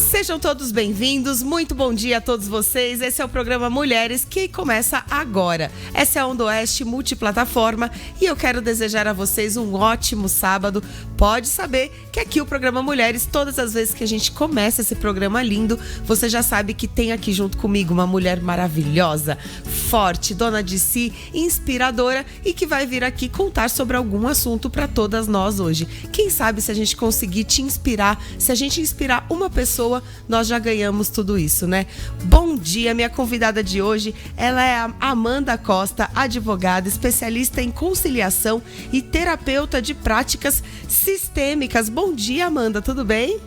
Sejam todos bem-vindos, muito bom dia a todos vocês. Esse é o programa Mulheres que começa agora. Essa é a Onda Oeste Multiplataforma e eu quero desejar a vocês um ótimo sábado. Pode saber que aqui o programa Mulheres, todas as vezes que a gente começa esse programa lindo, você já sabe que tem aqui junto comigo uma mulher maravilhosa, forte, dona de si, inspiradora e que vai vir aqui contar sobre algum assunto para todas nós hoje. Quem sabe se a gente conseguir te inspirar, se a gente inspirar uma pessoa, nós já ganhamos tudo isso, né? Bom dia, minha convidada de hoje, ela é a Amanda Costa, advogada, especialista em conciliação e terapeuta de práticas sistêmicas. Bom dia, Amanda, tudo bem?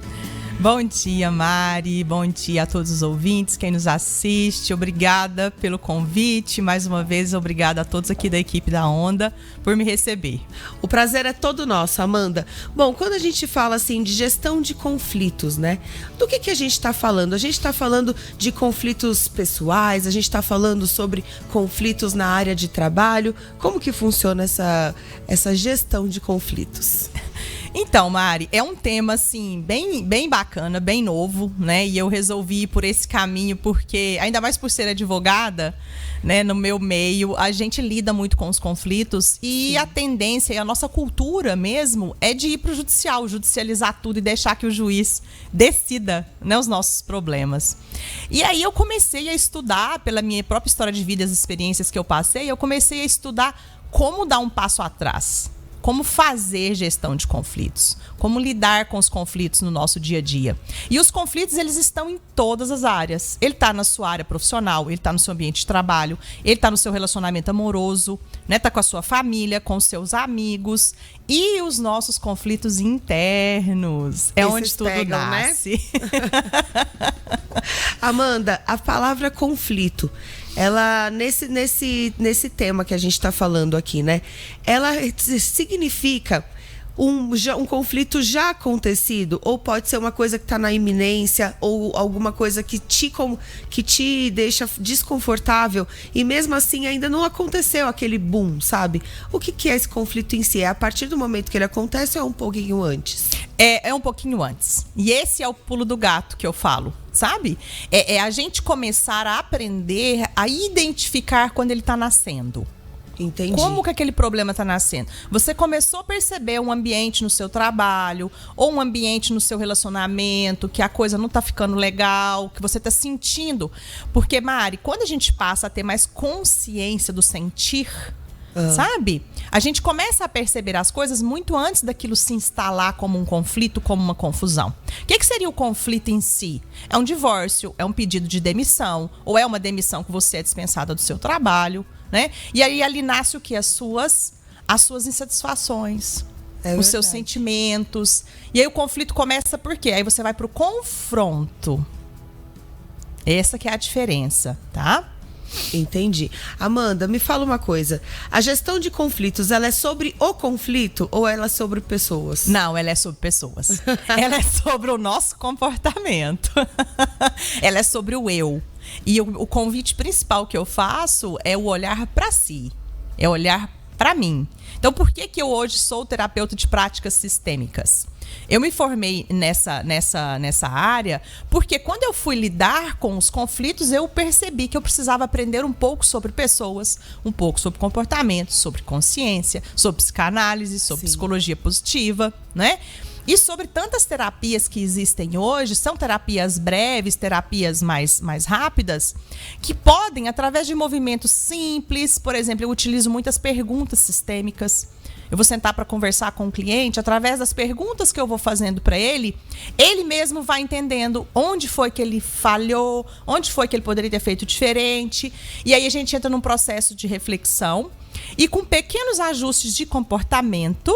Bom dia, Mari. Bom dia a todos os ouvintes, quem nos assiste. Obrigada pelo convite. Mais uma vez, obrigada a todos aqui da equipe da Onda por me receber. O prazer é todo nosso, Amanda. Bom, quando a gente fala assim de gestão de conflitos, né? Do que a gente está falando? A gente está falando de conflitos pessoais, a gente está falando sobre conflitos na área de trabalho. Como que funciona essa gestão de conflitos? Então, Mari, é um tema, assim, bem bacana, bem novo, né? E eu resolvi ir por esse caminho porque, ainda mais por ser advogada, né? No meu meio, a gente lida muito com os conflitos e Sim. A tendência e a nossa cultura mesmo é de ir para o judicial, judicializar tudo e deixar que o juiz decida, né, os nossos problemas. E aí eu comecei a estudar, pela minha própria história de vida, as experiências que eu passei, eu comecei a estudar como dar um passo atrás. Como fazer gestão de conflitos, como lidar com os conflitos no nosso dia a dia. E os conflitos, eles estão em todas as áreas. Ele está na sua área profissional, ele está no seu ambiente de trabalho, ele está no seu relacionamento amoroso, né? Está com a sua família, com os seus amigos e os nossos conflitos internos. É Esses onde tudo pegam, nasce. Né? Amanda, a palavra conflito, ela, nesse tema que a gente está falando aqui, né? Ela significa um conflito já acontecido, ou pode ser uma coisa que está na iminência, ou alguma coisa que te deixa desconfortável e mesmo assim ainda não aconteceu aquele boom, sabe? O que é esse conflito em si? É a partir do momento que ele acontece ou é um pouquinho antes? É um pouquinho antes. E esse é o pulo do gato que eu falo, sabe? É a gente começar a aprender a identificar quando ele está nascendo. Entendi. Como que aquele problema está nascendo? Você começou a perceber um ambiente no seu trabalho ou um ambiente no seu relacionamento, que a coisa não está ficando legal, que você está sentindo. Porque, Mari, quando a gente passa a ter mais consciência do sentir, sabe? A gente começa a perceber as coisas muito antes daquilo se instalar como um conflito, como uma confusão. O que seria o conflito em si? É um divórcio, é um pedido de demissão, ou é uma demissão que você é dispensada do seu trabalho, né? E aí ali nasce o quê? As suas insatisfações, os seus sentimentos. E aí o conflito começa por quê? Aí você vai pro confronto. Essa que é a diferença, tá? Entendi. Amanda, me fala uma coisa. A gestão de conflitos, ela é sobre o conflito ou ela é sobre pessoas? Não, ela é sobre pessoas. Ela é sobre o nosso comportamento. Ela é sobre o eu. E o convite principal que eu faço é o olhar para si. É olhar para mim. Então, por que eu hoje sou terapeuta de práticas sistêmicas? Eu me formei nessa área porque quando eu fui lidar com os conflitos, eu percebi que eu precisava aprender um pouco sobre pessoas, um pouco sobre comportamento, sobre consciência, sobre psicanálise, sobre psicologia positiva, né? E sobre tantas terapias que existem hoje, são terapias breves, terapias mais rápidas, que podem, através de movimentos simples, por exemplo, eu utilizo muitas perguntas sistêmicas. Eu vou sentar para conversar com o cliente, através das perguntas que eu vou fazendo para ele mesmo vai entendendo onde foi que ele falhou, onde foi que ele poderia ter feito diferente. E aí a gente entra num processo de reflexão e com pequenos ajustes de comportamento,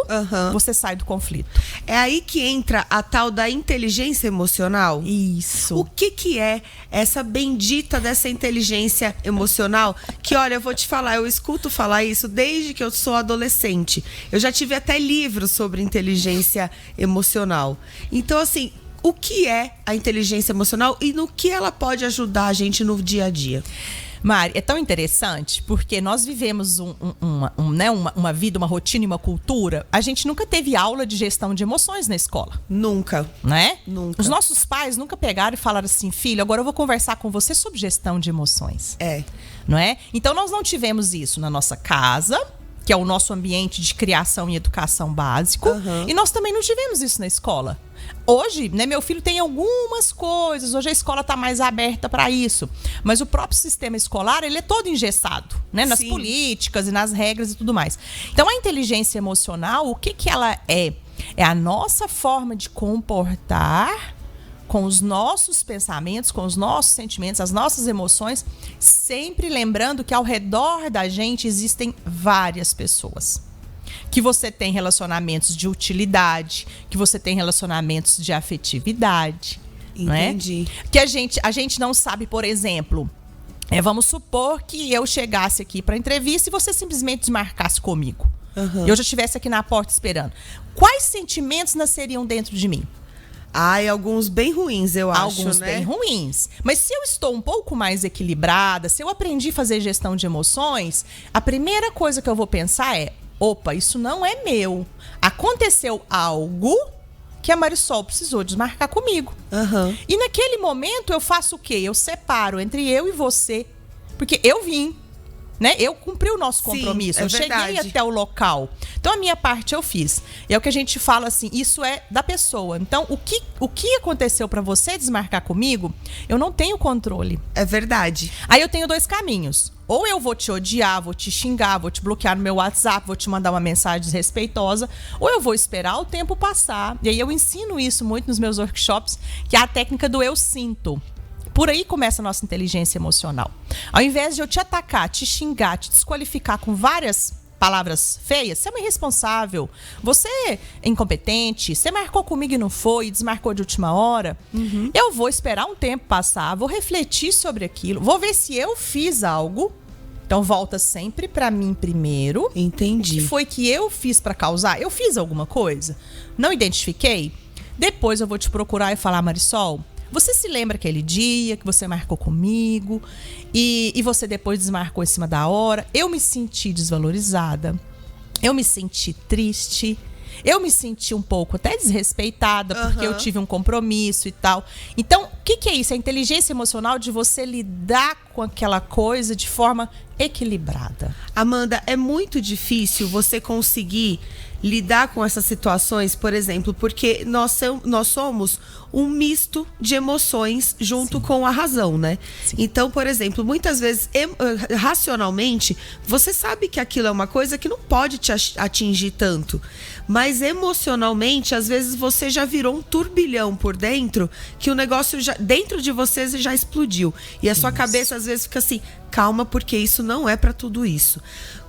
você sai do conflito. É aí que entra a tal da inteligência emocional? Isso. O que é essa bendita dessa inteligência emocional? Que, olha, eu vou te falar, eu escuto falar isso desde que eu sou adolescente. Eu já tive até livros sobre inteligência emocional. Então, assim, o que é a inteligência emocional e no que ela pode ajudar a gente no dia a dia? Mari, é tão interessante porque nós vivemos uma vida, uma rotina e uma cultura. A gente nunca teve aula de gestão de emoções na escola. Nunca. Né? Nunca. Os nossos pais nunca pegaram e falaram assim, filho, agora eu vou conversar com você sobre gestão de emoções. Não é? Então nós não tivemos isso na nossa casa, que é o nosso ambiente de criação e educação básico. E nós também não tivemos isso na escola. Hoje, né, meu filho tem algumas coisas, hoje a escola está mais aberta para isso. Mas o próprio sistema escolar, ele é todo engessado, né, nas políticas e nas regras e tudo mais. Então, a inteligência emocional, o que ela é? É a nossa forma de comportar com os nossos pensamentos, com os nossos sentimentos, as nossas emoções, sempre lembrando que ao redor da gente existem várias pessoas. Que você tem relacionamentos de utilidade, que você tem relacionamentos de afetividade. Entendi. Né? Que a gente não sabe, por exemplo, vamos supor que eu chegasse aqui para entrevista e você simplesmente desmarcasse comigo. Eu já estivesse aqui na porta esperando. Quais sentimentos nasceriam dentro de mim? Alguns bem ruins, eu acho, Alguns bem ruins. Mas se eu estou um pouco mais equilibrada, se eu aprendi a fazer gestão de emoções, a primeira coisa que eu vou pensar é: opa, isso não é meu. Aconteceu algo que a Marisol precisou desmarcar comigo. E naquele momento eu faço o quê? Eu separo entre eu e você. Porque eu vim, né? Eu cumpri o nosso compromisso. Eu cheguei até o local. Então a minha parte eu fiz. E é o que a gente fala assim, isso é da pessoa. Então o que aconteceu pra você desmarcar comigo, eu não tenho controle. É verdade. Aí eu tenho dois caminhos. Ou eu vou te odiar, vou te xingar, vou te bloquear no meu WhatsApp, vou te mandar uma mensagem desrespeitosa, ou eu vou esperar o tempo passar. E aí eu ensino isso muito nos meus workshops, que é a técnica do eu sinto. Por aí começa a nossa inteligência emocional. Ao invés de eu te atacar, te xingar, te desqualificar com várias palavras feias, você é uma irresponsável, você é incompetente, você marcou comigo e não foi, desmarcou de última hora. Eu vou esperar um tempo passar, vou refletir sobre aquilo, vou ver se eu fiz algo. Então volta sempre pra mim primeiro. Entendi. O que foi que eu fiz pra causar? Eu fiz alguma coisa? Não identifiquei? Depois eu vou te procurar e falar: Marisol, você se lembra aquele dia que você marcou comigo e você depois desmarcou em cima da hora? Eu me senti desvalorizada, eu me senti triste, eu me senti um pouco até desrespeitada porque eu tive um compromisso e tal. Então, o que é isso? A inteligência emocional de você lidar com aquela coisa de forma equilibrada. Amanda, é muito difícil você conseguir lidar com essas situações, por exemplo, porque nós somos um misto de emoções junto com a razão, né? Então, por exemplo, muitas vezes, racionalmente, você sabe que aquilo é uma coisa que não pode te atingir tanto, mas emocionalmente, às vezes você já virou um turbilhão por dentro, que o negócio dentro de você já explodiu. E a sua cabeça às vezes fica assim: calma, porque isso não é pra tudo isso.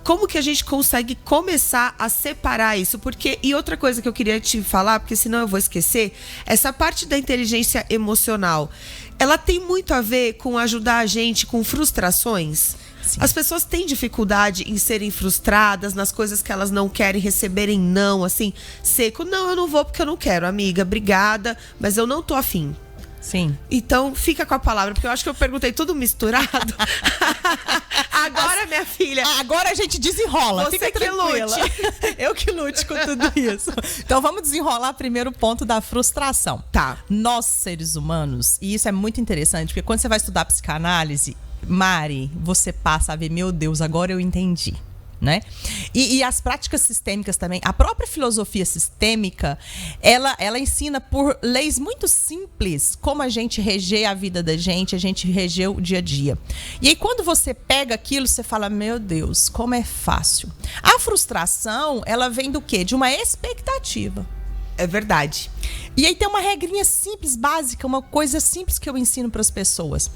Como que a gente consegue começar a separar isso? E outra coisa que eu queria te falar, porque senão eu vou esquecer, essa parte da inteligência emocional, ela tem muito a ver com ajudar a gente com frustrações. As pessoas têm dificuldade em serem frustradas nas coisas que elas não querem, receberem não, assim, seco. Não, eu não vou porque eu não quero, amiga, obrigada, mas eu não tô afim. Sim. Então, fica com a palavra, porque eu acho que eu perguntei tudo misturado. Agora, minha filha... Agora a gente desenrola, você fica que tranquila. lute. Eu que lute com tudo isso. Então, vamos desenrolar primeiro o ponto da frustração. Tá. Nós, seres humanos, e isso é muito interessante, porque quando você vai estudar psicanálise, Mari, você passa a ver, meu Deus, agora eu entendi. Né? E as práticas sistêmicas também, a própria filosofia sistêmica, ela ensina por leis muito simples como a gente reger a vida da gente, a gente reger o dia a dia. E aí quando você pega aquilo, você fala: meu Deus, como é fácil. A frustração, ela vem do quê? De uma expectativa. É verdade. E aí tem uma regrinha simples, básica, uma coisa simples que eu ensino para as pessoas.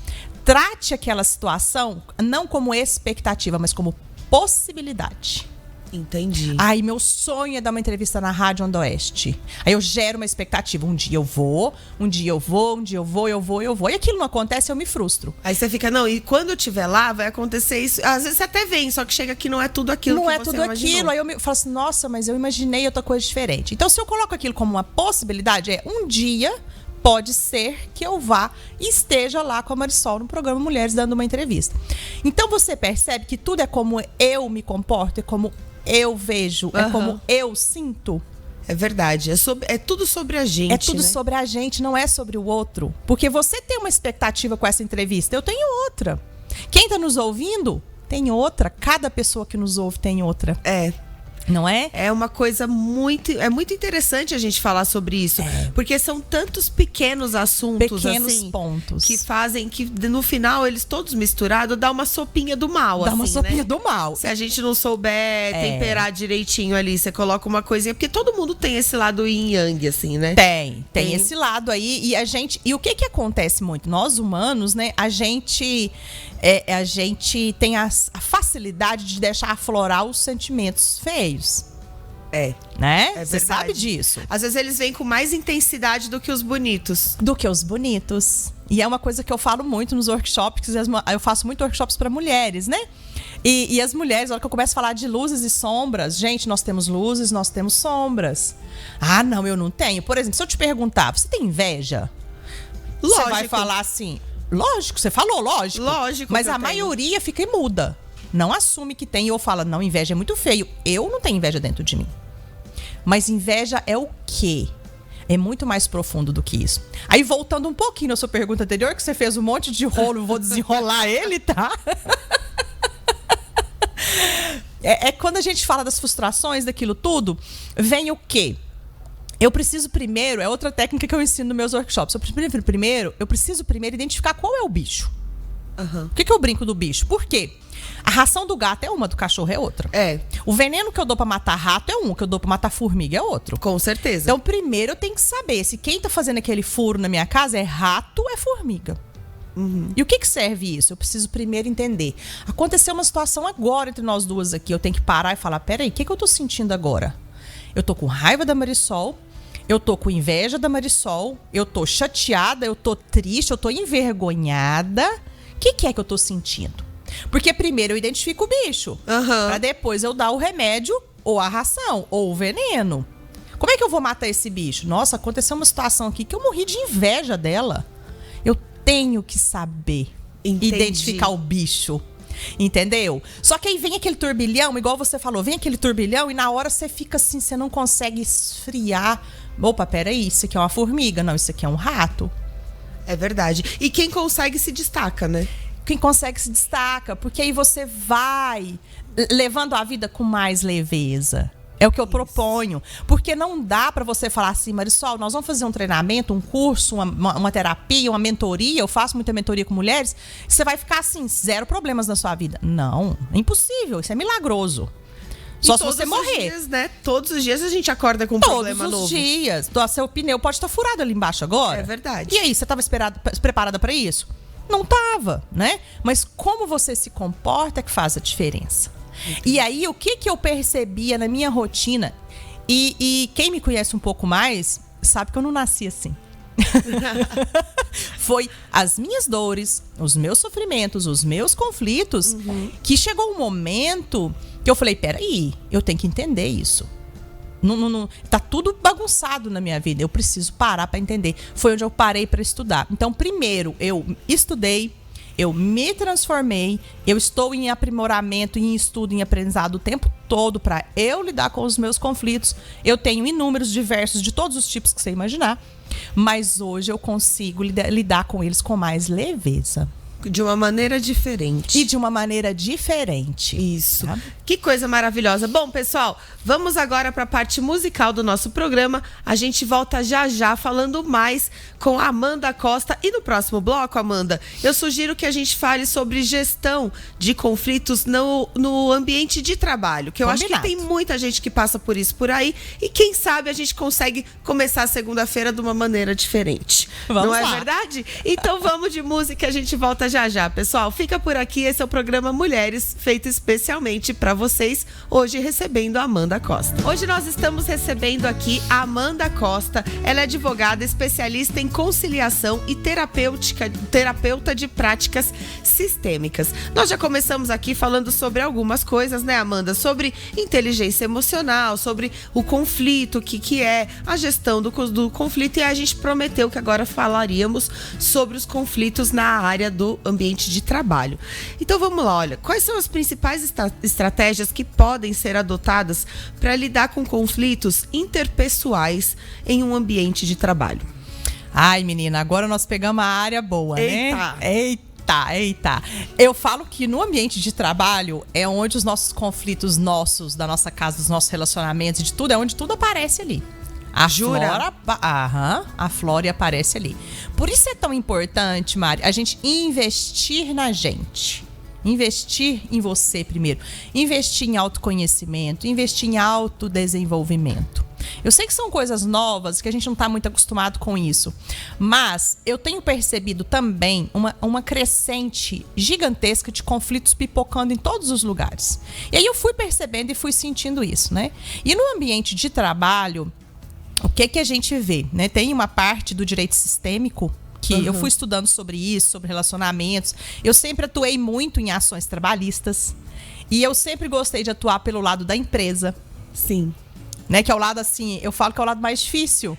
Trate aquela situação não como expectativa, mas como possibilidade. Entendi. Aí meu sonho é dar uma entrevista na Rádio Ondoeste. Aí eu gero uma expectativa. Um dia eu vou, um dia eu vou, um dia eu vou. E aquilo não acontece, eu me frustro. Aí você fica, não, e quando eu estiver lá, vai acontecer isso. Às vezes você até vem, só que chega aqui não é tudo aquilo que você imaginou. Não é tudo aquilo. Aí eu falo assim, nossa, mas eu imaginei outra coisa diferente. Então, se eu coloco aquilo como uma possibilidade, um dia pode ser que eu vá e esteja lá com a Marisol no programa Mulheres dando uma entrevista. Então você percebe que tudo é como eu me comporto, é como eu vejo, é como eu sinto. É verdade, é tudo sobre a gente. É tudo né? sobre a gente, não é sobre o outro. Porque você tem uma expectativa com essa entrevista, eu tenho outra. Quem está nos ouvindo tem outra. Cada pessoa que nos ouve tem outra. Não é? É uma coisa muito interessante a gente falar sobre isso, porque são tantos pequenos assuntos, pequenos pontos que fazem que no final eles todos misturados dá uma sopinha do mal, uma sopinha do mal. Se a gente não souber temperar direitinho ali, você coloca uma coisinha, porque todo mundo tem esse lado yin yang, assim, né? Tem esse lado aí e o que acontece muito? Nós humanos, né? A gente tem a facilidade de deixar aflorar os sentimentos feios. Né? Você sabe disso. Às vezes eles vêm com mais intensidade do que os bonitos. E é uma coisa que eu falo muito nos workshops, eu faço muito workshops para mulheres, né? E as mulheres, na hora que eu começo a falar de luzes e sombras, gente, nós temos luzes, nós temos sombras. Ah, não, eu não tenho. Por exemplo, se eu te perguntar, você tem inveja? Lógico. Você vai falar assim, lógico, você falou, lógico. Mas a maioria fica muda. Não assume que tem ou fala, não, inveja é muito feio. Eu não tenho inveja dentro de mim. Mas inveja é o quê? É muito mais profundo do que isso. Aí, voltando um pouquinho na sua pergunta anterior, que você fez um monte de rolo, vou desenrolar ele, tá? Quando a gente fala das frustrações, daquilo tudo, vem o quê? Eu preciso primeiro, é outra técnica que eu ensino nos meus workshops. Eu preciso primeiro identificar qual é o bicho. Por que eu brinco do bicho? Por quê? A ração do gato é uma, do cachorro é outra. O veneno que eu dou pra matar rato é um, o que eu dou pra matar formiga é outro. Com certeza. Então, primeiro eu tenho que saber se quem tá fazendo aquele furo na minha casa é rato ou é formiga. E o que serve isso? Eu preciso primeiro entender. Aconteceu uma situação agora entre nós duas aqui. Eu tenho que parar e falar, peraí, o que eu tô sentindo agora? Eu tô com raiva da Marisol, eu tô com inveja da Marisol, eu tô chateada, eu tô triste, eu tô envergonhada. O que é que eu tô sentindo? Porque primeiro eu identifico o bicho, pra depois eu dar o remédio, ou a ração, ou o veneno. Como é que eu vou matar esse bicho? Nossa, aconteceu uma situação aqui que eu morri de inveja dela. Eu tenho que saber identificar o bicho. Entendeu? Só que aí vem aquele turbilhão, igual você falou, vem aquele turbilhão e na hora você fica assim, você não consegue esfriar. Opa, peraí, isso aqui é uma formiga, não, isso aqui é um rato. É verdade. E quem consegue se destaca, né? Quem consegue se destaca, porque aí você vai levando a vida com mais leveza. É o que eu proponho. Porque não dá pra você falar assim, Marisol, nós vamos fazer um treinamento, um curso, uma terapia, uma mentoria. Eu faço muita mentoria com mulheres. Você vai ficar assim, 0 problemas na sua vida. Não, é impossível. Isso é milagroso. Só se você morrer. Dias, né? Todos os dias a gente acorda com um problema novo. Todos os dias. Seu pneu pode estar furado ali embaixo agora. É verdade. E aí, você estava preparada para isso? Não estava, né? Mas como você se comporta é que faz a diferença. E aí, o que eu percebia na minha rotina, e quem me conhece um pouco mais, sabe que eu não nasci assim. Foi as minhas dores, os meus sofrimentos, os meus conflitos, que chegou um momento que eu falei, peraí, eu tenho que entender isso. Não, tá tudo bagunçado na minha vida, eu preciso parar para entender. Foi onde eu parei para estudar. Então, primeiro, eu estudei, eu me transformei, eu estou em aprimoramento, em estudo, em aprendizado o tempo todo para eu lidar com os meus conflitos. Eu tenho inúmeros, diversos, de todos os tipos que você imaginar, mas hoje eu consigo lidar com eles com mais leveza. De uma maneira diferente. E de uma maneira diferente. Isso. Tá? Que coisa maravilhosa. Bom, pessoal, vamos agora para a parte musical do nosso programa. A gente volta já já falando mais com a Amanda Costa. E no próximo bloco, Amanda, eu sugiro que a gente fale sobre gestão de conflitos no ambiente de trabalho. Que eu acho que tem muita gente que passa por isso por aí. E quem sabe a gente consegue começar a segunda-feira de uma maneira diferente. Vamos Não é lá. verdade? Então vamos de música, a gente volta já já, pessoal. Fica por aqui, esse é o programa Mulheres, feito especialmente para vocês, hoje recebendo a Amanda Costa. Hoje nós estamos recebendo aqui a Amanda Costa. Ela é advogada, especialista em conciliação e terapeuta de práticas sistêmicas. Nós já começamos aqui falando sobre algumas coisas, né, Amanda? Sobre inteligência emocional, sobre o conflito, o que é a gestão do conflito, e a gente prometeu que agora falaríamos sobre os conflitos na área do ambiente de trabalho. Então vamos lá, olha, quais são as principais estratégias que podem ser adotadas para lidar com conflitos interpessoais em um ambiente de trabalho? Ai, menina, agora nós pegamos a área boa, Eita. né? Eita. Eu falo que no ambiente de trabalho é onde os nossos conflitos da nossa casa, dos nossos relacionamentos, de tudo, é onde tudo aparece ali. Jura? A Flora aparece ali. Por isso é tão importante, Mari, a gente investir na gente. Investir em você primeiro. Investir em autoconhecimento, investir em autodesenvolvimento. Eu sei que são coisas novas, que a gente não está muito acostumado com isso. Mas eu tenho percebido também uma crescente gigantesca de conflitos pipocando em todos os lugares. E aí eu fui percebendo e fui sentindo isso, né? E no ambiente de trabalho, o que a gente vê, né? Tem uma parte do direito sistêmico que eu fui estudando sobre isso, sobre relacionamentos. Eu sempre atuei muito em ações trabalhistas. E eu sempre gostei de atuar pelo lado da empresa. Sim. Né? Que é o lado, assim, eu falo que é o lado mais difícil.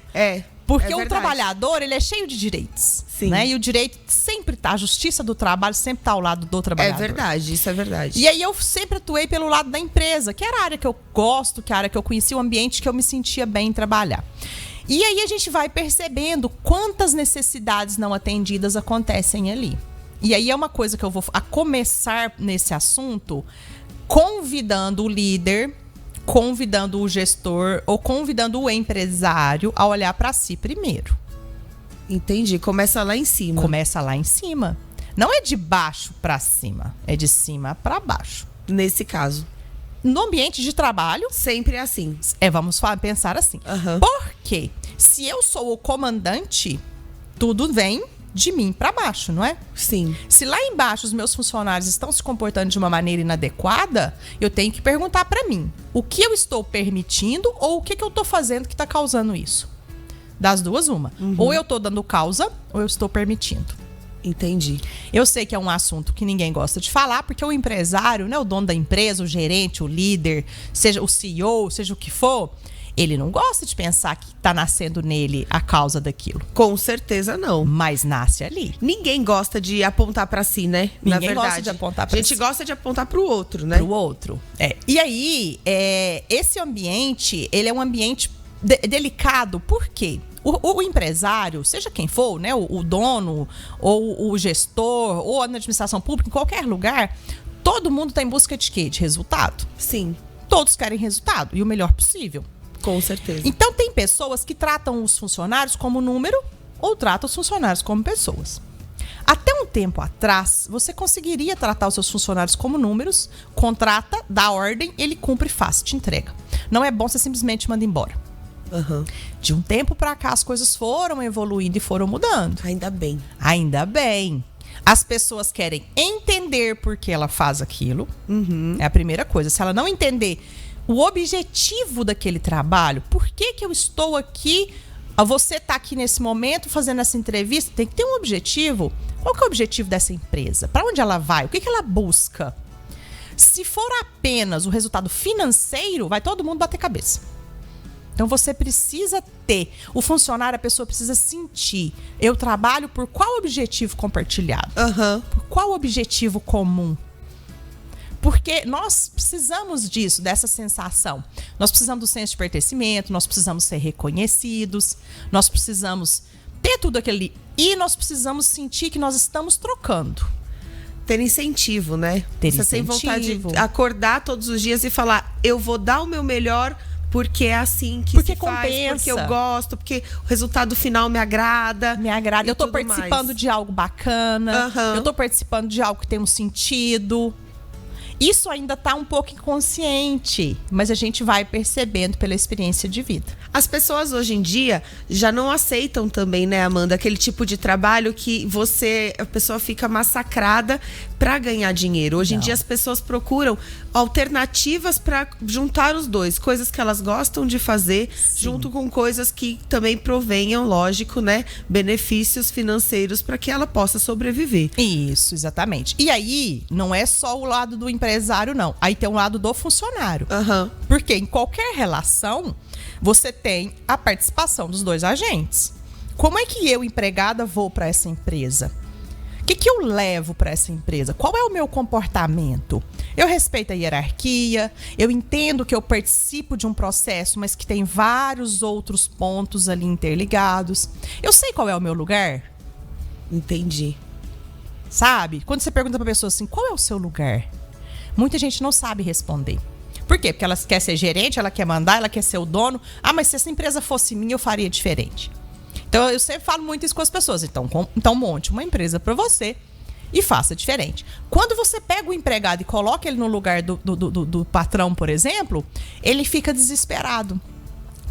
Porque o trabalhador, ele é cheio de direitos. Sim. Né? E o direito sempre tá, a justiça do trabalho sempre tá ao lado do trabalhador. É verdade, isso é verdade. E aí eu sempre atuei pelo lado da empresa, que era a área que eu gosto, que era a área que eu conhecia, o ambiente que eu me sentia bem em trabalhar. E aí a gente vai percebendo quantas necessidades não atendidas acontecem ali. E aí é uma coisa que eu vou começar nesse assunto convidando o líder, convidando o gestor ou convidando o empresário a olhar para si primeiro. Entendi, começa lá em cima. Começa lá em cima. Não é de baixo para cima, é de cima para baixo. Nesse caso. No ambiente de trabalho, sempre é assim. Vamos pensar assim. Uhum. Porque se eu sou o comandante, tudo vem de mim para baixo, não é? Sim. Se lá embaixo os meus funcionários estão se comportando de uma maneira inadequada, eu tenho que perguntar para mim, o que eu estou permitindo ou o que eu estou fazendo que está causando isso? Das duas, uma. Ou eu estou dando causa ou eu estou permitindo. Entendi. Eu sei que é um assunto que ninguém gosta de falar, porque o empresário, né, o dono da empresa, o gerente, o líder, seja o CEO, seja o que for, ele não gosta de pensar que tá nascendo nele a causa daquilo. Com certeza não. Mas nasce ali. Ninguém gosta de apontar pra si, né? Na Ninguém verdade. gosta de apontar pra si. A gente gosta de apontar pro outro, né? Pro outro. E aí, esse ambiente, ele é um ambiente delicado. Por quê? O empresário, seja quem for, né, o dono, ou o gestor, ou na administração pública, em qualquer lugar, todo mundo está em busca de quê? De resultado. Sim. Todos querem resultado e o melhor possível. Com certeza. Então, tem pessoas que tratam os funcionários como número ou tratam os funcionários como pessoas. Até um tempo atrás, você conseguiria tratar os seus funcionários como números, contrata, dá ordem, ele cumpre e faz, te entrega. Não é bom, você simplesmente manda embora. Uhum. De um tempo para cá, as coisas foram evoluindo e foram mudando. Ainda bem. Ainda bem. As pessoas querem entender por que ela faz aquilo. É a primeira coisa. Se ela não entender o objetivo daquele trabalho, por que eu estou aqui, você está aqui nesse momento fazendo essa entrevista, tem que ter um objetivo. Qual que é o objetivo dessa empresa? Para onde ela vai? O que ela busca? Se for apenas o resultado financeiro, vai todo mundo bater cabeça. Então você precisa ter, o funcionário, a pessoa precisa sentir, eu trabalho por qual objetivo compartilhado? Por qual objetivo comum? Porque nós precisamos disso, dessa sensação. Nós precisamos do senso de pertencimento, nós precisamos ser reconhecidos, nós precisamos ter tudo aquilo ali. E nós precisamos sentir que nós estamos trocando. Ter incentivo, né? Você tem vontade de acordar todos os dias e falar, eu vou dar o meu melhor porque é assim que se faz, porque eu gosto, porque o resultado final me agrada. Eu tô participando de algo bacana, eu tô participando de algo que tem um sentido. Isso ainda está um pouco inconsciente, mas a gente vai percebendo pela experiência de vida. As pessoas hoje em dia já não aceitam também, né, Amanda, aquele tipo de trabalho que a pessoa fica massacrada para ganhar dinheiro. Hoje em dia as pessoas procuram alternativas para juntar os dois, coisas que elas gostam de fazer, junto com coisas que também provenham, lógico, né, benefícios financeiros para que ela possa sobreviver. Isso, exatamente. E aí, não é só o lado do empresário, não. Aí tem o lado do funcionário. Porque em qualquer relação, você tem a participação dos dois agentes. Como é que eu, empregada, vou para essa empresa? O que eu levo para essa empresa? Qual é o meu comportamento? Eu respeito a hierarquia, eu entendo que eu participo de um processo, mas que tem vários outros pontos ali interligados. Eu sei qual é o meu lugar? Entendi. Sabe? Quando você pergunta pra pessoa assim, qual é o seu lugar? Muita gente não sabe responder. Por quê? Porque ela quer ser gerente, ela quer mandar, ela quer ser o dono. Ah, mas se essa empresa fosse minha, eu faria diferente. Então, eu sempre falo muito isso com as pessoas. Então monte uma empresa pra você e faça diferente. Quando você pega o empregado e coloca ele no lugar do patrão, por exemplo, ele fica desesperado.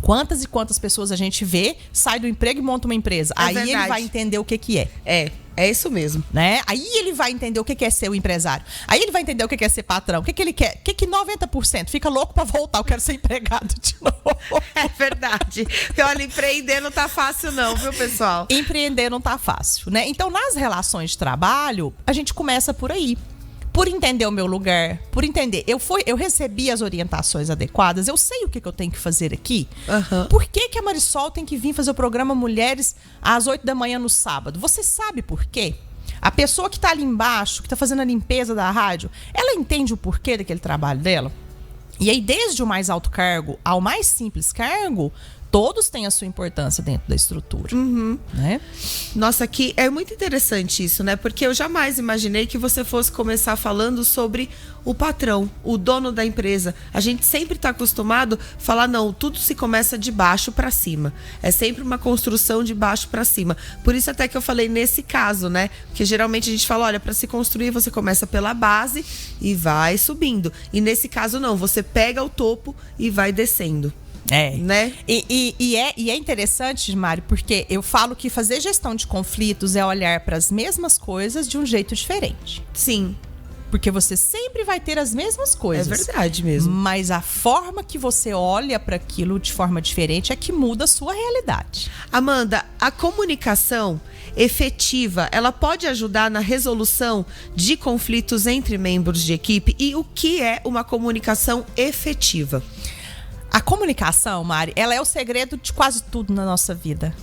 Quantas e quantas pessoas a gente vê, sai do emprego e monta uma empresa. Aí verdade. Ele vai entender o que é. É isso mesmo. Né? Aí ele vai entender o que é ser o empresário. Aí ele vai entender o que é ser patrão. O que ele quer. O que 90% fica louco pra voltar. Eu quero ser empregado de novo. É verdade. Olha, empreender não tá fácil não, viu, pessoal? Empreender não tá fácil, né? Então, nas relações de trabalho, a gente começa por aí. Por entender o meu lugar, por entender. Eu recebi as orientações adequadas, eu sei o que eu tenho que fazer aqui. Por que a Marisol tem que vir fazer o programa Mulheres às 8 da manhã no sábado? Você sabe por quê? A pessoa que tá ali embaixo, que tá fazendo a limpeza da rádio, ela entende o porquê daquele trabalho dela? E aí, desde o mais alto cargo ao mais simples cargo, todos têm a sua importância dentro da estrutura. Né? Nossa, que é muito interessante isso, né? Porque eu jamais imaginei que você fosse começar falando sobre o patrão, o dono da empresa. A gente sempre está acostumado a falar, não, tudo se começa de baixo para cima. É sempre uma construção de baixo para cima. Por isso até que eu falei nesse caso, né? Porque geralmente a gente fala, olha, para se construir você começa pela base e vai subindo. E nesse caso não, você pega o topo e vai descendo. Né? E é interessante, Mari, porque eu falo que fazer gestão de conflitos é olhar para as mesmas coisas de um jeito diferente. Sim. Porque você sempre vai ter as mesmas coisas. É verdade mesmo. Mas a forma que você olha para aquilo de forma diferente é que muda a sua realidade. Amanda, a comunicação efetiva, ela pode ajudar na resolução de conflitos entre membros de equipe? E o que é uma comunicação efetiva? A comunicação, Mari, ela é o segredo de quase tudo na nossa vida.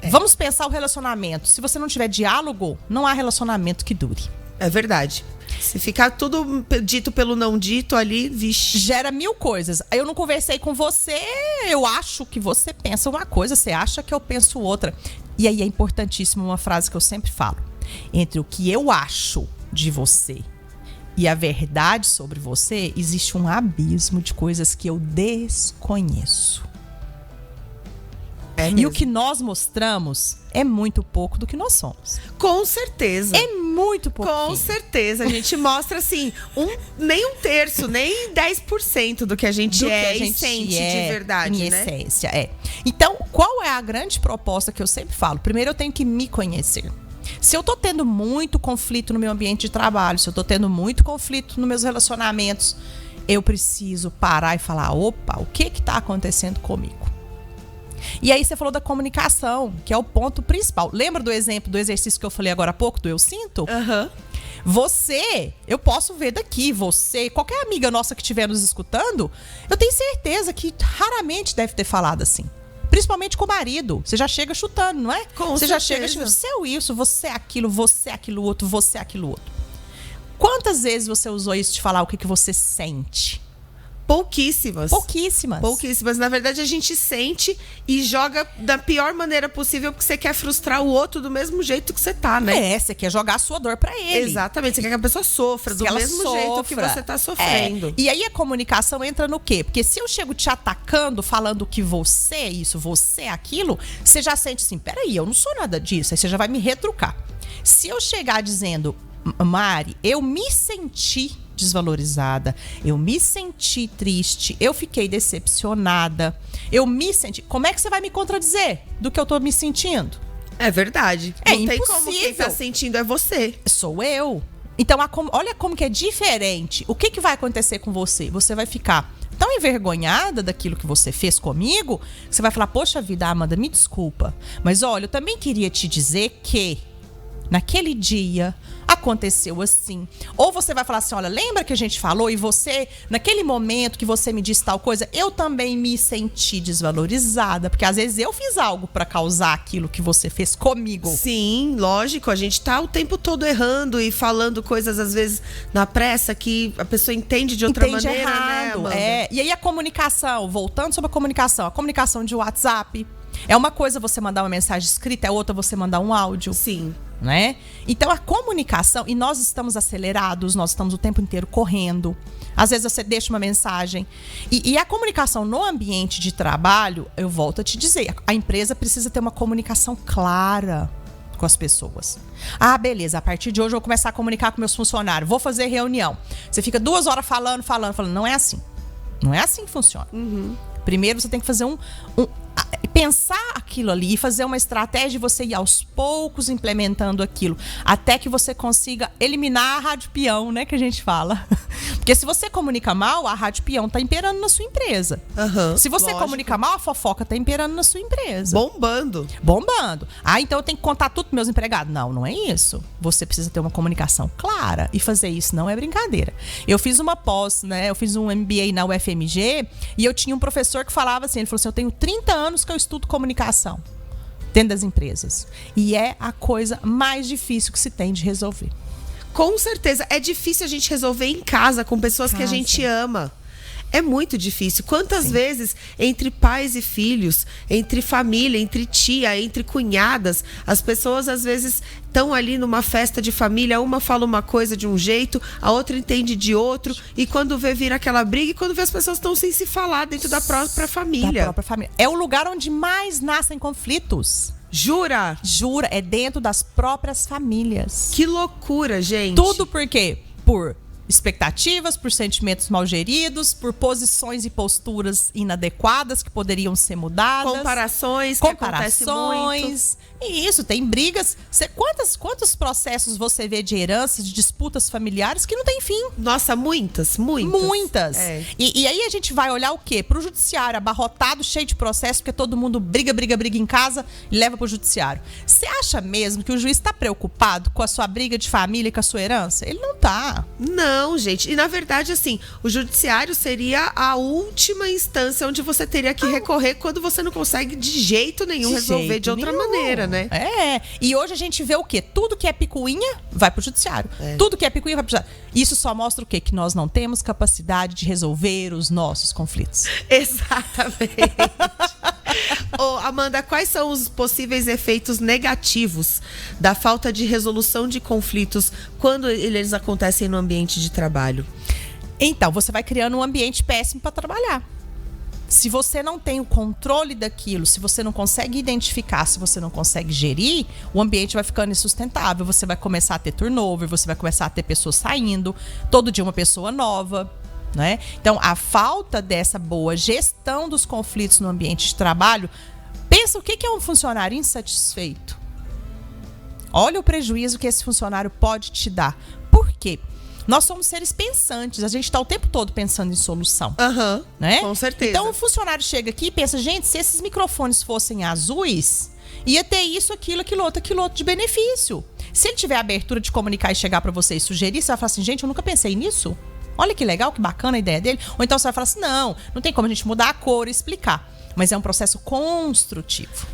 Vamos pensar o relacionamento. Se você não tiver diálogo, não há relacionamento que dure. É verdade. Se ficar tudo dito pelo não dito ali, vixe. Gera mil coisas. Eu não conversei com você, eu acho que você pensa uma coisa, você acha que eu penso outra. E aí é importantíssimo uma frase que eu sempre falo. Entre o que eu acho de você e a verdade sobre você, existe um abismo de coisas que eu desconheço. E o que nós mostramos é muito pouco do que nós somos. Com certeza. É muito pouco. Com certeza. A gente mostra, assim, nem um terço, nem 10% do que a gente e sente de verdade, em né? essência, Então, qual é a grande proposta que eu sempre falo? Primeiro, eu tenho que me conhecer. Se eu tô tendo muito conflito no meu ambiente de trabalho, se eu tô tendo muito conflito nos meus relacionamentos, eu preciso parar e falar, opa, o que tá acontecendo comigo? E aí você falou da comunicação, que é o ponto principal. Lembra do exemplo do exercício que eu falei agora há pouco, do eu sinto? Você, eu posso ver daqui, você, qualquer amiga nossa que estiver nos escutando, eu tenho certeza que raramente deve ter falado assim. Principalmente com o marido. Você já chega chutando, não é? Você já chega chutando. Você é isso, você é aquilo outro, você é aquilo outro. Quantas vezes você usou isso de falar o que você sente? Pouquíssimas. Pouquíssimas. Na verdade, a gente sente e joga da pior maneira possível porque você quer frustrar o outro do mesmo jeito que você tá, né? Você quer jogar a sua dor pra ele. Exatamente. Você quer que a pessoa sofra do mesmo jeito que você tá sofrendo. E aí a comunicação entra no quê? Porque se eu chego te atacando, falando que você é isso, você é aquilo, você já sente assim, peraí, eu não sou nada disso. Aí você já vai me retrucar. Se eu chegar dizendo, Mari, eu me senti desvalorizada, eu me senti triste, eu fiquei decepcionada, eu me senti... Como é que você vai me contradizer do que eu tô me sentindo? É verdade. É Não tem impossível. como quem tá sentindo é você. Sou eu. Então, olha como que é diferente. O que vai acontecer com você? Você vai ficar tão envergonhada daquilo que você fez comigo, que você vai falar, poxa vida, Amanda, me desculpa. Mas olha, eu também queria te dizer que naquele dia aconteceu assim. Ou você vai falar assim, olha, lembra que a gente falou e você, naquele momento que você me disse tal coisa, eu também me senti desvalorizada, porque às vezes eu fiz algo pra causar aquilo que você fez comigo. Sim, lógico, a gente tá o tempo todo errando e falando coisas às vezes na pressa que a pessoa entende de outra maneira, errado, né, Amanda? E aí a comunicação, voltando sobre a comunicação de WhatsApp, é uma coisa você mandar uma mensagem escrita, é outra você mandar um áudio. Sim. Né? Então a comunicação, e nós estamos acelerados, nós estamos o tempo inteiro correndo. Às vezes você deixa uma mensagem. E a comunicação no ambiente de trabalho, eu volto a te dizer, a empresa precisa ter uma comunicação clara com as pessoas. Ah, beleza, a partir de hoje eu vou começar a comunicar com meus funcionários, vou fazer reunião. Você fica 2 horas falando. Não é assim. Não é assim que funciona. Primeiro você tem que fazer pensar aquilo ali e fazer uma estratégia de você ir aos poucos implementando aquilo, até que você consiga eliminar a rádio peão, né, que a gente fala. Porque se você comunica mal, a rádio peão tá imperando na sua empresa. Se você comunica mal, a fofoca tá imperando na sua empresa. Bombando. Ah, então eu tenho que contar tudo pros meus empregados. Não, não é isso. Você precisa ter uma comunicação clara e fazer isso não é brincadeira. Eu fiz uma pós, né, eu fiz um MBA na UFMG e eu tinha um professor que falava assim, ele falou assim, eu tenho 30 anos que eu estudo comunicação dentro das empresas. E é a coisa mais difícil que se tem de resolver. Com certeza. É difícil a gente resolver em casa com pessoas que a gente ama. É muito difícil. Quantas vezes entre pais e filhos, entre família, entre tia, entre cunhadas, as pessoas às vezes estão ali numa festa de família, uma fala uma coisa de um jeito, a outra entende de outro, e quando vê vira aquela briga, e quando vê as pessoas estão sem se falar dentro da própria família. É o lugar onde mais nascem conflitos. Jura? Jura, é dentro das próprias famílias. Que loucura, gente. Tudo por quê? Por expectativas, por sentimentos mal geridos, por posições e posturas inadequadas que poderiam ser mudadas. Comparações, que acontece muito. E isso, tem brigas. Quantos processos você vê de heranças, de disputas familiares que não tem fim? Nossa, muitas. É. E aí a gente vai olhar o quê? Pro judiciário, abarrotado, cheio de processo, porque todo mundo briga em casa e leva pro judiciário. Você acha mesmo que o juiz tá preocupado com a sua briga de família e com a sua herança? Ele não tá. Não, gente. E na verdade, assim, o judiciário seria a última instância onde você teria que recorrer quando você não consegue de jeito nenhum resolver de outra maneira, né? É. E hoje a gente vê o quê? Tudo que é picuinha vai pro judiciário. Tudo que é picuinha vai pro judiciário. Isso só mostra o quê? Que nós não temos capacidade de resolver os nossos conflitos. Exatamente. Ô, Amanda, quais são os possíveis efeitos negativos da falta de resolução de conflitos quando eles acontecem no ambiente de trabalho? Então, você vai criando um ambiente péssimo para trabalhar. Se você não tem o controle daquilo, se você não consegue identificar, se você não consegue gerir, o ambiente vai ficando insustentável. Você vai começar a ter turnover, você vai começar a ter pessoas saindo, todo dia uma pessoa nova, né? Então, a falta dessa boa gestão dos conflitos no ambiente de trabalho, pensa o que é um funcionário insatisfeito. Olha o prejuízo que esse funcionário pode te dar. Por quê? Nós somos seres pensantes, a gente está o tempo todo pensando em solução. Né? Com certeza. Então o funcionário chega aqui e pensa, gente, se esses microfones fossem azuis, ia ter isso, aquilo outro de benefício. Se ele tiver a abertura de comunicar e chegar para você e sugerir, você vai falar assim, gente, eu nunca pensei nisso. Olha que legal, que bacana a ideia dele. Ou então você vai falar assim, não tem como a gente mudar a cor e explicar. Mas é um processo construtivo.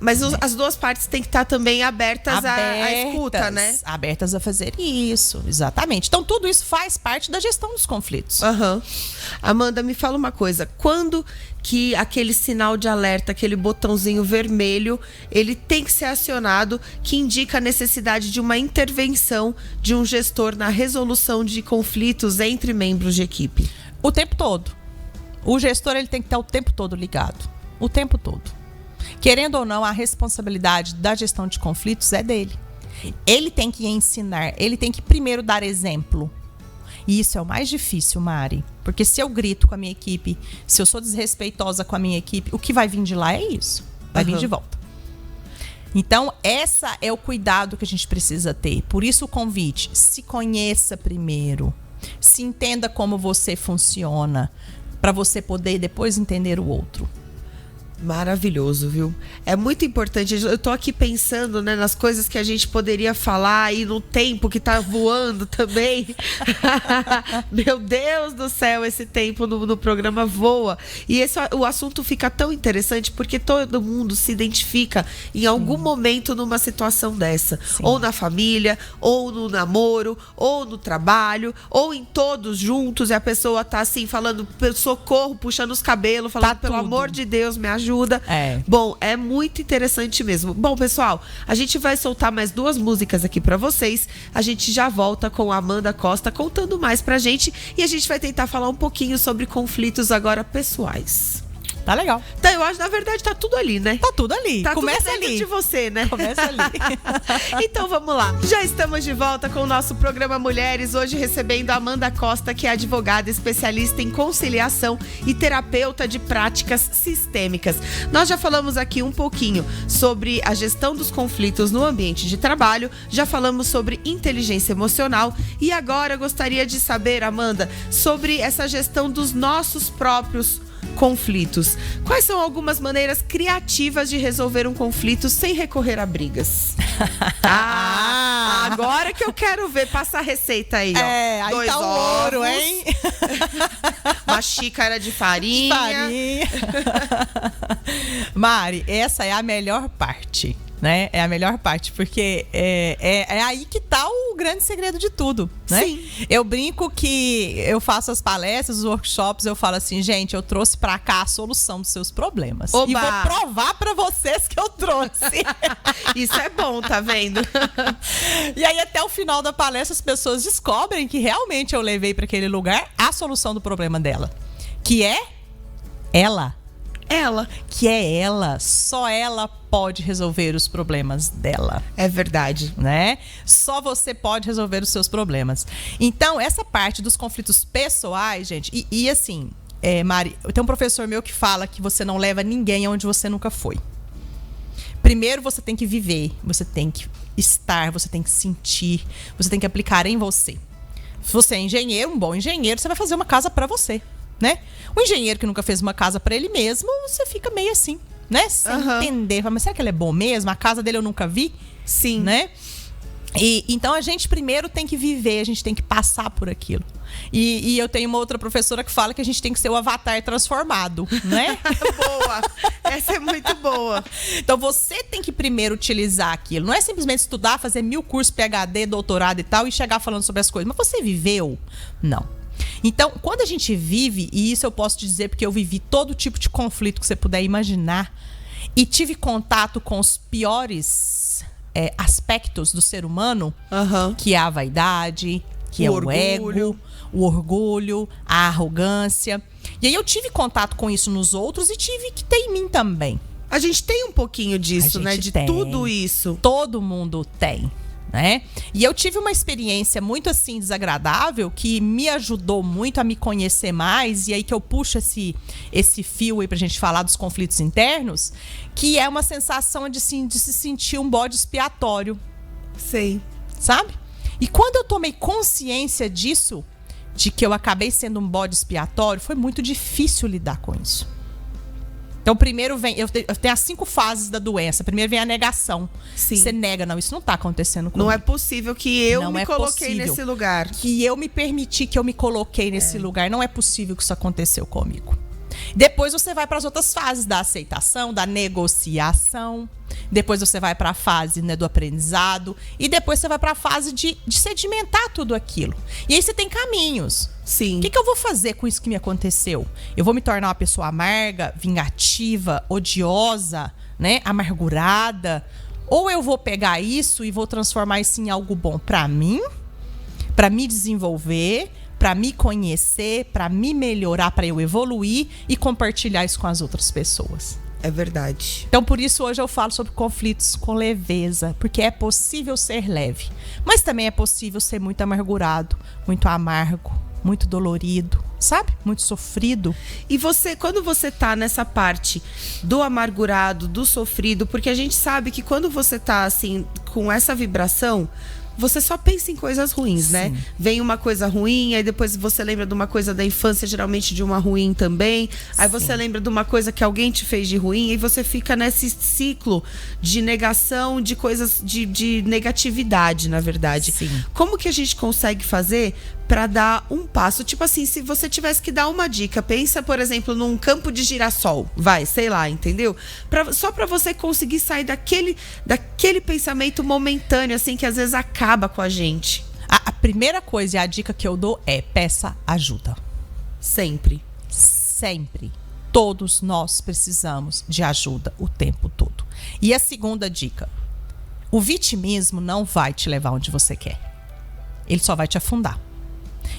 Mas as duas partes têm que estar também abertas à escuta, né? Abertas a fazer isso, exatamente. Então, tudo isso faz parte da gestão dos conflitos. Amanda, me fala uma coisa. Quando que aquele sinal de alerta, aquele botãozinho vermelho, ele tem que ser acionado, que indica a necessidade de uma intervenção de um gestor na resolução de conflitos entre membros de equipe? O tempo todo. O gestor, ele tem que estar o tempo todo ligado. O tempo todo. Querendo ou não, a responsabilidade da gestão de conflitos é dele. Ele tem que ensinar, ele tem que primeiro dar exemplo. E isso é o mais difícil, Mari. Porque se eu grito com a minha equipe, se eu sou desrespeitosa com a minha equipe, o que vai vir de lá é isso. Vai vir de volta. Então, essa é o cuidado que a gente precisa ter. Por isso o convite, se conheça primeiro. Se entenda como você funciona, para você poder depois entender o outro. Maravilhoso, viu? É muito importante. Eu tô aqui pensando, né, nas coisas que a gente poderia falar e no tempo que tá voando também. Meu Deus do céu, esse tempo no programa voa. E o assunto fica tão interessante porque todo mundo se identifica em algum momento numa situação dessa. Sim. Ou na família, ou no namoro, ou no trabalho, ou em todos juntos. E a pessoa tá assim, falando socorro, puxando os cabelos, falando, pelo amor de Deus, me ajuda. Bom, é muito interessante mesmo. Bom, pessoal, a gente vai soltar mais 2 músicas aqui pra vocês. A gente já volta com a Amanda Costa contando mais pra gente. E a gente vai tentar falar um pouquinho sobre conflitos agora pessoais. Tá legal. Então, eu acho, na verdade, tá tudo ali, né? Tá tudo ali. Tá Começa tudo ali. De você, né? Começa ali. Então, vamos lá. Já estamos de volta com o nosso programa Mulheres. Hoje recebendo a Amanda Costa, que é advogada especialista em conciliação e terapeuta de práticas sistêmicas. Nós já falamos aqui um pouquinho sobre a gestão dos conflitos no ambiente de trabalho. Já falamos sobre inteligência emocional. E agora eu gostaria de saber, Amanda, sobre essa gestão dos nossos próprios conflitos. Quais são algumas maneiras criativas de resolver um conflito sem recorrer a brigas? Agora que eu quero ver. Passa a receita aí, ó. Aí 2 tá o ovos, ouro, hein? Uma xícara de farinha. Mari, essa é a melhor parte. Né? É a melhor parte, porque é aí que tá o grande segredo de tudo, né? Sim. Eu brinco que eu faço as palestras, os workshops, eu falo assim, gente, eu trouxe pra cá a solução dos seus problemas. Oba! E vou provar pra vocês que eu trouxe. Isso é bom, tá vendo? E aí até o final da palestra as pessoas descobrem que realmente eu levei pra aquele lugar a solução do problema dela, que é ela. Que é ela, só ela pode resolver os problemas dela. É verdade, né? Só você pode resolver os seus problemas. Então, essa parte dos conflitos pessoais, gente, e assim, Mari, tem um professor meu que fala que você não leva ninguém aonde você nunca foi. Primeiro você tem que viver, você tem que estar, você tem que sentir, você tem que aplicar em você. Se você é engenheiro, um bom engenheiro, você vai fazer uma casa pra você, né? O engenheiro que nunca fez uma casa pra ele mesmo, você fica meio assim, né? Sem entender. Mas será que ele é bom mesmo? A casa dele eu nunca vi? Sim. Né? E então a gente primeiro tem que viver, a gente tem que passar por aquilo. E eu tenho uma outra professora que fala que a gente tem que ser o avatar transformado, né? Boa! Essa é muito boa. Então você tem que primeiro utilizar aquilo. Não é simplesmente estudar, fazer 1000 cursos, PhD, doutorado e tal, e chegar falando sobre as coisas. Mas você viveu? Não. Então, quando a gente vive, e isso eu posso te dizer porque eu vivi todo tipo de conflito que você puder imaginar, e tive contato com os piores aspectos do ser humano, que é a vaidade, que é o ego, o orgulho, a arrogância. E aí eu tive contato com isso nos outros e tive que ter em mim também. A gente tem um pouquinho disso, né? De tudo isso. Todo mundo tem. Né? E eu tive uma experiência muito assim desagradável que me ajudou muito a me conhecer mais, e aí que eu puxo esse fio aí pra gente falar dos conflitos internos, que é uma sensação de se sentir um bode expiatório. Sei. Sabe? E quando eu tomei consciência disso, de que eu acabei sendo um bode expiatório, foi muito difícil lidar com isso. Então, primeiro vem... Eu tenho as 5 fases da doença. Primeiro vem a negação. Sim. Você nega, não, isso não tá acontecendo comigo. Não é possível que eu me coloquei nesse lugar. Que eu me permiti, que eu me coloquei nesse lugar. Não é possível que isso aconteceu comigo. Depois você vai para as outras fases da aceitação, da negociação. Depois você vai para a fase, né, do aprendizado. E depois você vai para a fase de sedimentar tudo aquilo. E aí você tem caminhos. Sim. O que eu vou fazer com isso que me aconteceu? Eu vou me tornar uma pessoa amarga, vingativa, odiosa, né, amargurada? Ou eu vou pegar isso e vou transformar isso em algo bom para mim, para me desenvolver, para me conhecer, para me melhorar, para eu evoluir e compartilhar isso com as outras pessoas. É verdade. Então, por isso, hoje eu falo sobre conflitos com leveza, porque é possível ser leve, mas também é possível ser muito amargurado, muito amargo, muito dolorido, sabe? Muito sofrido. E você, quando você tá nessa parte do amargurado, do sofrido, porque a gente sabe que quando você tá assim, com essa vibração, você só pensa em coisas ruins, né? Vem uma coisa ruim, aí depois você lembra de uma coisa da infância, geralmente de uma ruim também. Aí você lembra de uma coisa que alguém te fez de ruim, e você fica nesse ciclo de negação, de coisas, de negatividade, na verdade. Sim. Como que a gente consegue fazer para dar um passo? Tipo assim, se você tivesse que dar uma dica, pensa, por exemplo, num campo de girassol, sei lá, entendeu? Só para você conseguir sair daquele pensamento momentâneo, assim, que às vezes acaba com a gente. A primeira coisa e a dica que eu dou é: peça ajuda. Sempre. Sempre. Todos nós precisamos de ajuda o tempo todo. E a segunda dica: o vitimismo não vai te levar onde você quer. Ele só vai te afundar.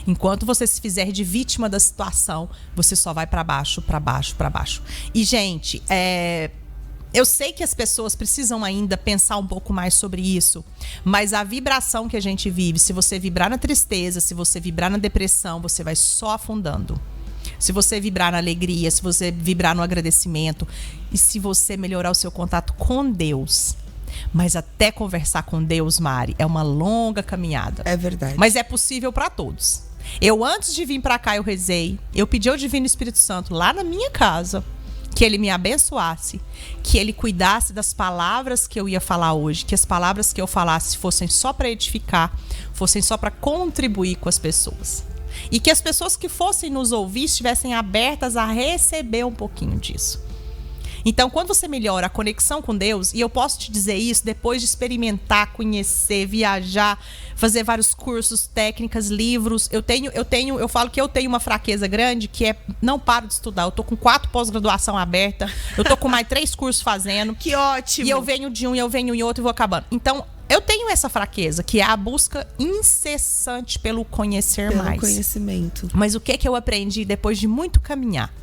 Enquanto você se fizer de vítima da situação, você só vai para baixo, para baixo, para baixo. E, gente, eu sei que as pessoas precisam ainda pensar um pouco mais sobre isso, mas a vibração que a gente vive, se você vibrar na tristeza, se você vibrar na depressão, você vai só afundando. Se você vibrar na alegria, se você vibrar no agradecimento, e se você melhorar o seu contato com Deus. Mas até conversar com Deus, Mari, é uma longa caminhada. É verdade. Mas é possível para todos. Eu, antes de vir para cá, eu rezei. Eu pedi ao Divino Espírito Santo, lá na minha casa, que ele me abençoasse, que ele cuidasse das palavras que eu ia falar hoje, que as palavras que eu falasse fossem só para edificar, fossem só para contribuir com as pessoas. E que as pessoas que fossem nos ouvir estivessem abertas a receber um pouquinho disso. Então, quando você melhora a conexão com Deus, e eu posso te dizer isso depois de experimentar, conhecer, viajar, fazer vários cursos, técnicas, livros, eu falo que eu tenho uma fraqueza grande, que é não paro de estudar. Eu tô com 4 pós-graduação aberta, eu tô com mais 3 cursos fazendo. Que ótimo! E eu venho de um, e eu venho em outro e vou acabando. Então, eu tenho essa fraqueza, que é a busca incessante pelo conhecer mais. Pelo conhecimento. Mas o que eu aprendi depois de muito caminhar?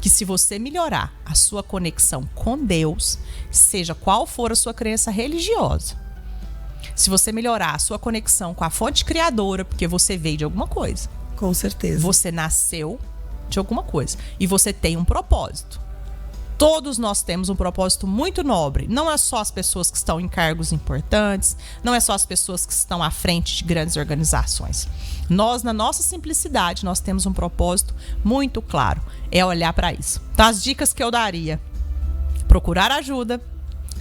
Que se você melhorar a sua conexão com Deus, seja qual for a sua crença religiosa, se você melhorar a sua conexão com a fonte criadora, porque você veio de alguma coisa. Com certeza. Você nasceu de alguma coisa. E você tem um propósito. Todos nós temos um propósito muito nobre. Não é só as pessoas que estão em cargos importantes, não é só as pessoas que estão à frente de grandes organizações. Nós, na nossa simplicidade, nós temos um propósito muito claro. É olhar para isso. Então, as dicas que eu daria: procurar ajuda,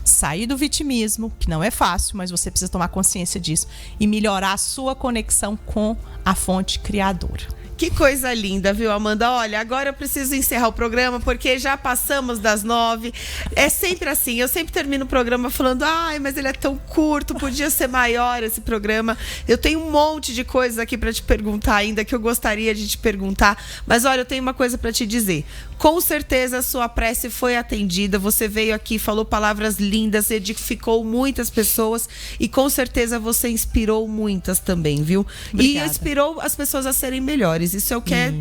sair do vitimismo, que não é fácil, mas você precisa tomar consciência disso, e melhorar a sua conexão com a fonte criadora. Que coisa linda, viu, Amanda? Olha, agora eu preciso encerrar o programa, porque já passamos das 9. É sempre assim, eu sempre termino o programa falando: ai, mas ele é tão curto, podia ser maior esse programa. Eu tenho um monte de coisas aqui para te perguntar ainda, que eu gostaria de te perguntar. Mas olha, eu tenho uma coisa para te dizer. Com certeza a sua prece foi atendida. Você veio aqui, falou palavras lindas, edificou muitas pessoas, e com certeza você inspirou muitas também, viu? Obrigada. E inspirou as pessoas a serem melhores. Isso é o que é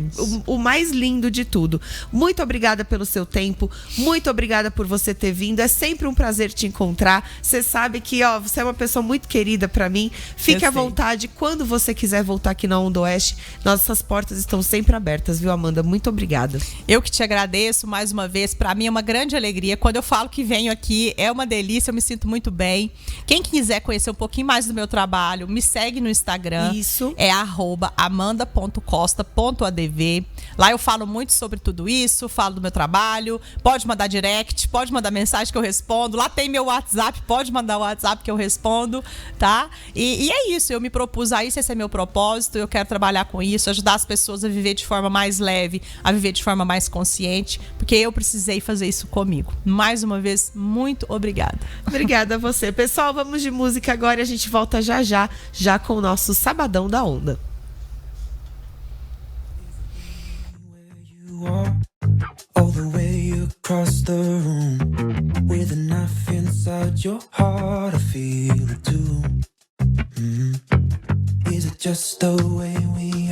o mais lindo de tudo. Muito obrigada pelo seu tempo. Muito obrigada por você ter vindo. É sempre um prazer te encontrar. Você sabe que você é uma pessoa muito querida para mim. Fique à vontade. Quando você quiser voltar aqui na Onda Oeste, nossas portas estão sempre abertas, viu, Amanda? Muito obrigada. Eu que te agradeço mais uma vez. Para mim é uma grande alegria. Quando eu falo que venho aqui, é uma delícia. Eu me sinto muito bem. Quem quiser conhecer um pouquinho mais do meu trabalho, me segue no Instagram. Isso. É @amanda.costa.adv. Lá eu falo muito sobre tudo isso, falo do meu trabalho. Pode mandar direct, pode mandar mensagem que eu respondo. Lá tem meu WhatsApp, pode mandar o WhatsApp que eu respondo, tá? E é isso, eu me propus a isso, esse é meu propósito. Eu quero trabalhar com isso, ajudar as pessoas a viver de forma mais leve, a viver de forma mais consciente, porque eu precisei fazer isso comigo. Mais uma vez, muito obrigada. Obrigada a você. Pessoal, vamos de música agora e a gente volta já com o nosso Sabadão da Onda. All the way across the room, with a knife inside your heart, I feel it too. Is it just the way we